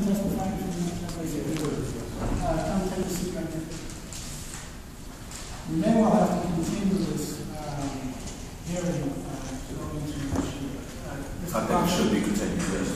testify? Come take a seat right there. We may well have to continue this hearing to go into I think it should be continued, yes.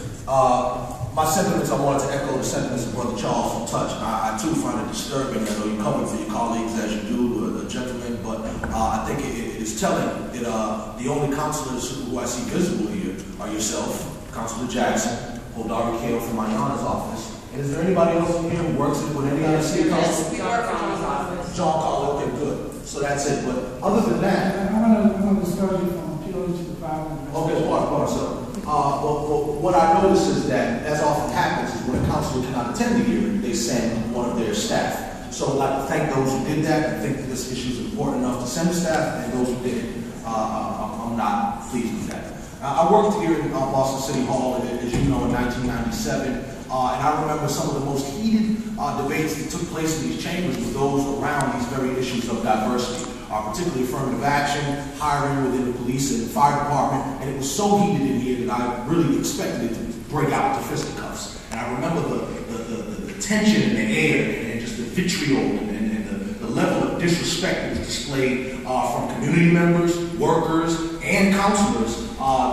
My sentiments, I wanted to echo the sentiments of Brother Charles from Touch. I too find it disturbing. I know you covered for your colleagues as you do, the gentlemen, but I think it is telling that the only councilors who I see visible here are yourself, Councilor Jackson, Hodari Kale from Mayana's office. And is there anybody else in here who works with any other city council? Yes, we work for John's office. John Carl, okay, good. So that's it. But other than that, I'm going to discourage you from appealing to the file. okay, part, sir. But what I notice is that, as often happens, is when a councilor cannot attend the hearing, they send one of their staff. So I'd like to thank those who did that. I think that this issue is important enough to send a staff, and those who didn't, I'm not pleased with that. I worked here in Boston City Hall, as you know, in 1997, and I remember some of the most heated debates that took place in these chambers with those around these very issues of diversity. Particularly affirmative action, hiring within the police and the fire department, and it was so heated in here that I really expected it to break out into fisticuffs. And I remember the tension in the air and just the vitriol and the level of disrespect that was displayed from community members, workers, and councilors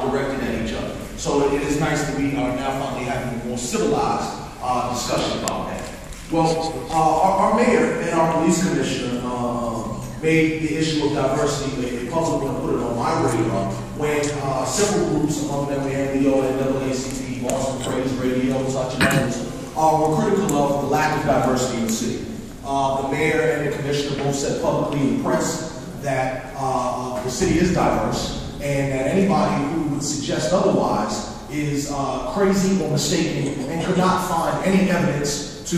directed at each other. So it is nice that we are now finally having a more civilized discussion about that. Well, our mayor and our police commissioner made the issue of diversity a public one, put it on my radar when several groups, among them NBO, NAACP, Boston Praise Radio, such and others, were critical of the lack of diversity in the city. The mayor and the commissioner both said publicly in the press that the city is diverse and that anybody who would suggest otherwise is crazy or mistaken and could not find any evidence to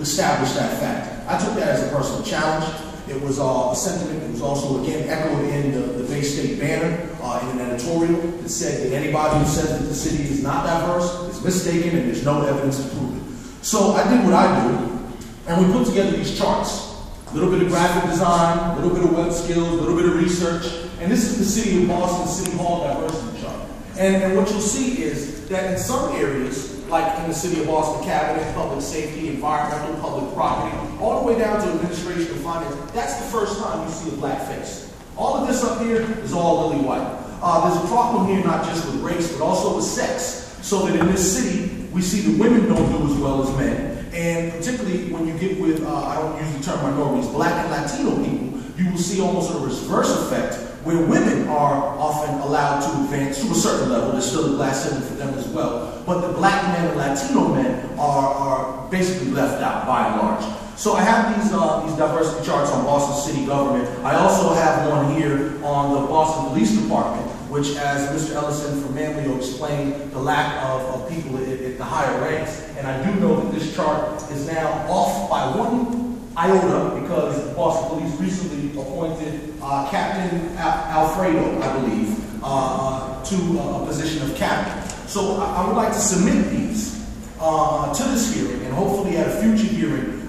establish that fact. I took that as a personal challenge. It was a sentiment that was also, again, echoed in the Bay State banner in an editorial that said that anybody who says that the city is not diverse is mistaken and there's no evidence to prove it. So I did what I do, and we put together these charts. A little bit of graphic design, a little bit of web skills, a little bit of research, and this is the City of Boston City Hall diversity chart. And what you'll see is that in some areas, like in the City of Boston Cabinet, public safety, environmental, public property, all the way down to administration and finance, that's the first time you see a black face. All of this up here is all lily white. There's a problem here not just with race, but also with sex. So that in this city, we see that women don't do as well as men. And particularly when you get with, I don't use the term minorities, black and Latino people, you will see almost a reverse effect where women are often allowed to advance to a certain level. There's still a glass ceiling for them as well. But the black men and Latino men are basically left out by and large. So I have these diversity charts on Boston city government. I also have one here on the Boston Police Department, which, as Mr. Ellison from Manlio explained, the lack of people at the higher ranks. And I do know that this chart is now off by one iota because Boston Police recently appointed Captain Alfredo, I believe, to a position of captain. So I would like to submit these to this hearing, and hopefully at a future hearing,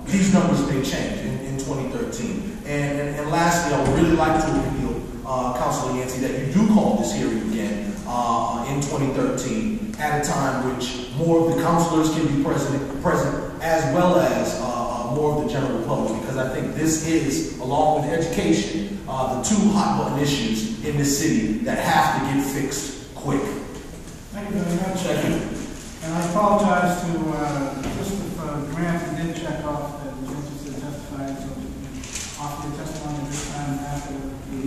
these numbers may change in 2013. And lastly, I would really like to appeal, Councilor Yancey, that you do call this hearing again in 2013 at a time which more of the councilors can be present as well as more of the general public, because I think this is, along with education, the two hot-button issues in this city that have to get fixed quick. Thank you very much. Thank you. And I apologize to Christopher Grant, who did check off that was interested in testifying, so you can offer your testimony at this time after the